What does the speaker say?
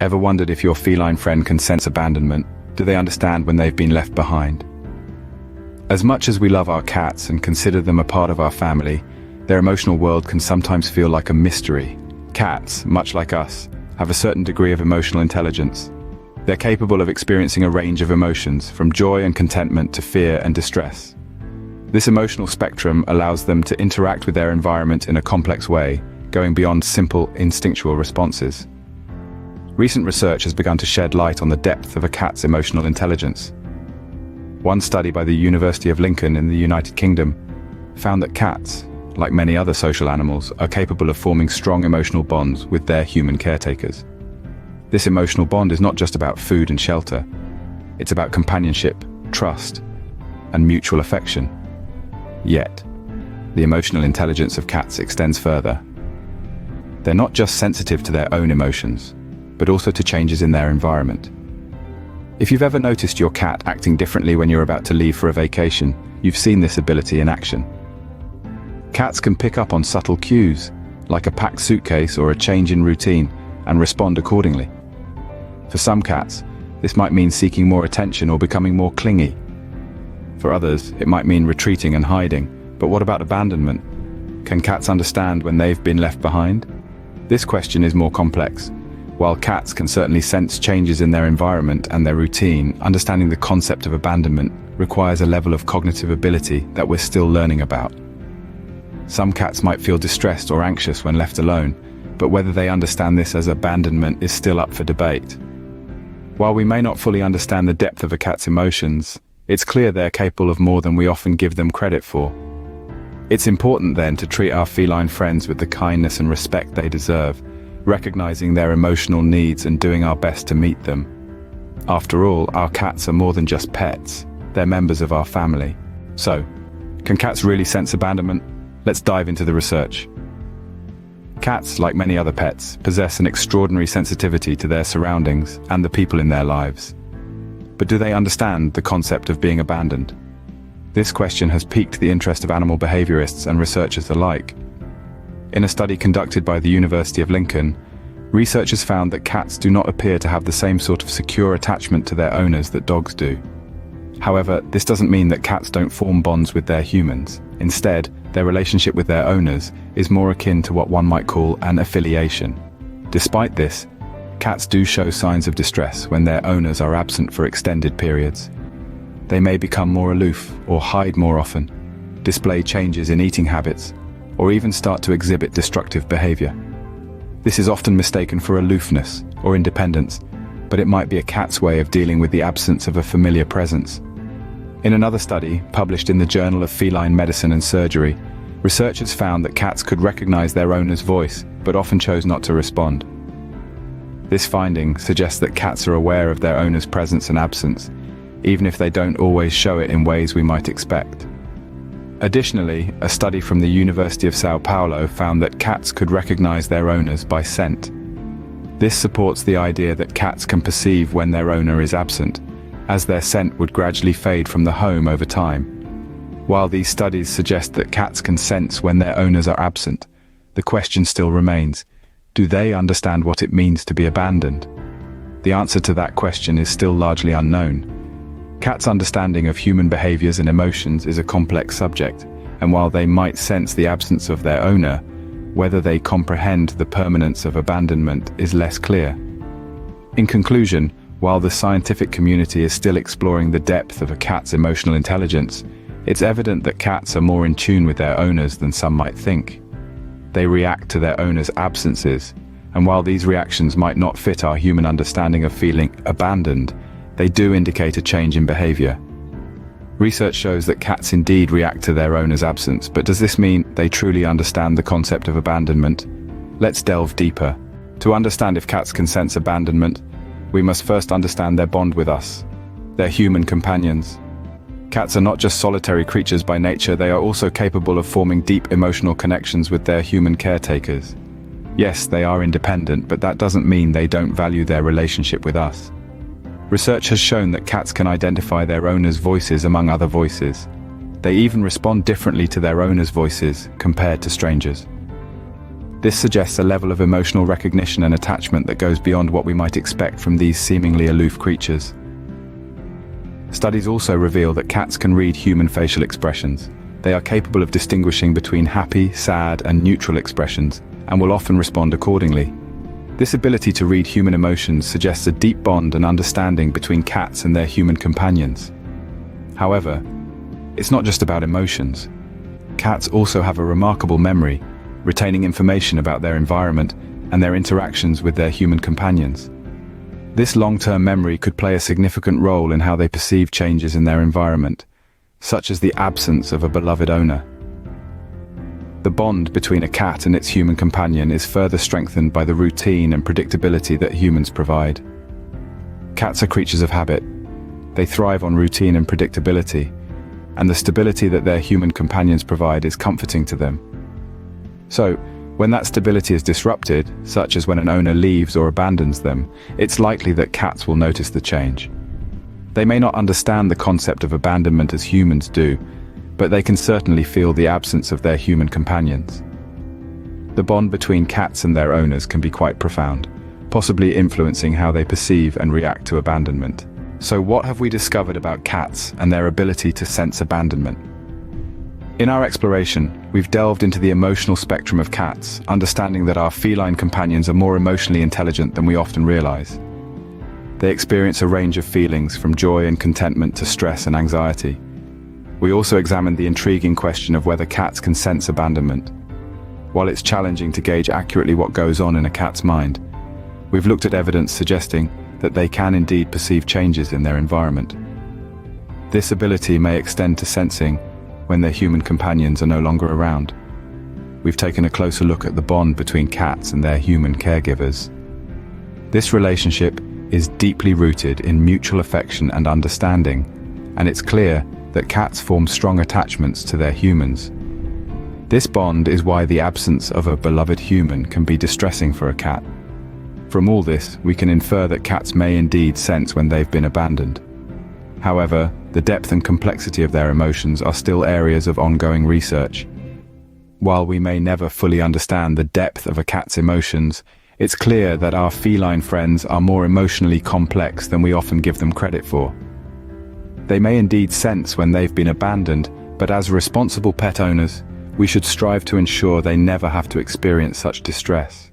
Ever wondered if your feline friend can sense abandonment? Do they understand when they've been left behind? As much as we love our cats and consider them a part of our family, their emotional world can sometimes feel like a mystery. Cats, much like us, have a certain degree of emotional intelligence. They're capable of experiencing a range of emotions, from joy and contentment to fear and distress. This emotional spectrum allows them to interact with their environment in a complex way, going beyond simple, instinctual responses. Recent research has begun to shed light on the depth of a cat's emotional intelligence. One study by the University of Lincoln in the United Kingdom found that cats, like many other social animals, are capable of forming strong emotional bonds with their human caretakers. This emotional bond is not just about food and shelter. It's about companionship, trust, and mutual affection. Yet, the emotional intelligence of cats extends further. They're not just sensitive to their own emotions, but also to changes in their environment. If you've ever noticed your cat acting differently when you're about to leave for a vacation, you've seen this ability in action. Cats can pick up on subtle cues, like a packed suitcase or a change in routine, and respond accordingly. For some cats, this might mean seeking more attention or becoming more clingy. For others, it might mean retreating and hiding. But what about abandonment? Can cats understand when they've been left behind? This question is more complex. While cats can certainly sense changes in their environment and their routine, understanding the concept of abandonment requires a level of cognitive ability that we're still learning about. Some cats might feel distressed or anxious when left alone, but whether they understand this as abandonment is still up for debate. While we may not fully understand the depth of a cat's emotions, it's clear they're capable of more than we often give them credit for. It's important then to treat our feline friends with the kindness and respect they deserve, recognizing their emotional needs and doing our best to meet them. After all, our cats are more than just pets. They're members of our family. So, can cats really sense abandonment? Let's dive into the research. Cats, like many other pets, possess an extraordinary sensitivity to their surroundings and the people in their lives. But do they understand the concept of being abandoned? This question has piqued the interest of animal behaviorists and researchers alike. In a study conducted by the University of Lincoln, researchers found that cats do not appear to have the same sort of secure attachment to their owners that dogs do. However, this doesn't mean that cats don't form bonds with their humans. Instead, their relationship with their owners is more akin to what one might call an affiliation. Despite this, cats do show signs of distress when their owners are absent for extended periods. They may become more aloof or hide more often, display changes in eating habits, or even start to exhibit destructive behavior. This is often mistaken for aloofness or independence, but it might be a cat's way of dealing with the absence of a familiar presence. In another study, published in the Journal of Feline Medicine and Surgery, researchers found that cats could recognize their owner's voice, but often chose not to respond. This finding suggests that cats are aware of their owner's presence and absence, even if they don't always show it in ways we might expect. Additionally, a study from the University of Sao Paulo found that cats could recognize their owners by scent. This supports the idea that cats can perceive when their owner is absent, as their scent would gradually fade from the home over time. While these studies suggest that cats can sense when their owners are absent, the question still remains: do they understand what it means to be abandoned? The answer to that question is still largely unknown. Cats' understanding of human behaviors and emotions is a complex subject, and while they might sense the absence of their owner, whether they comprehend the permanence of abandonment is less clear. In conclusion, while the scientific community is still exploring the depth of a cat's emotional intelligence, it's evident that cats are more in tune with their owners than some might think. They react to their owners' absences, and while these reactions might not fit our human understanding of feeling abandoned, they do indicate a change in behavior. Research shows that cats indeed react to their owner's absence, but does this mean they truly understand the concept of abandonment? Let's delve deeper. To understand if cats can sense abandonment, we must first understand their bond with us. They're human companions. Cats are not just solitary creatures by nature, they are also capable of forming deep emotional connections with their human caretakers. Yes, they are independent, but that doesn't mean they don't value their relationship with us. Research has shown that cats can identify their owners' voices among other voices. They even respond differently to their owners' voices compared to strangers. This suggests a level of emotional recognition and attachment that goes beyond what we might expect from these seemingly aloof creatures. Studies also reveal that cats can read human facial expressions. They are capable of distinguishing between happy, sad, and neutral expressions, and will often respond accordingly. This ability to read human emotions suggests a deep bond and understanding between cats and their human companions. However, it's not just about emotions. Cats also have a remarkable memory, retaining information about their environment and their interactions with their human companions. This long-term memory could play a significant role in how they perceive changes in their environment, such as the absence of a beloved owner. The bond between a cat and its human companion is further strengthened by the routine and predictability that humans provide. Cats are creatures of habit. They thrive on routine and predictability, and the stability that their human companions provide is comforting to them. So, when that stability is disrupted, such as when an owner leaves or abandons them, it's likely that cats will notice the change. They may not understand the concept of abandonment as humans do, but they can certainly feel the absence of their human companions. The bond between cats and their owners can be quite profound, possibly influencing how they perceive and react to abandonment. So what have we discovered about cats and their ability to sense abandonment? In our exploration, we've delved into the emotional spectrum of cats, understanding that our feline companions are more emotionally intelligent than we often realize. They experience a range of feelings, from joy and contentment to stress and anxiety. We also examined the intriguing question of whether cats can sense abandonment. While it's challenging to gauge accurately what goes on in a cat's mind, we've looked at evidence suggesting that they can indeed perceive changes in their environment. This ability may extend to sensing when their human companions are no longer around. We've taken a closer look at the bond between cats and their human caregivers. This relationship is deeply rooted in mutual affection and understanding, and it's clear that cats form strong attachments to their humans. This bond is why the absence of a beloved human can be distressing for a cat. From all this, we can infer that cats may indeed sense when they've been abandoned. However, the depth and complexity of their emotions are still areas of ongoing research. While we may never fully understand the depth of a cat's emotions, it's clear that our feline friends are more emotionally complex than we often give them credit for. They may indeed sense when they've been abandoned, but as responsible pet owners, we should strive to ensure they never have to experience such distress.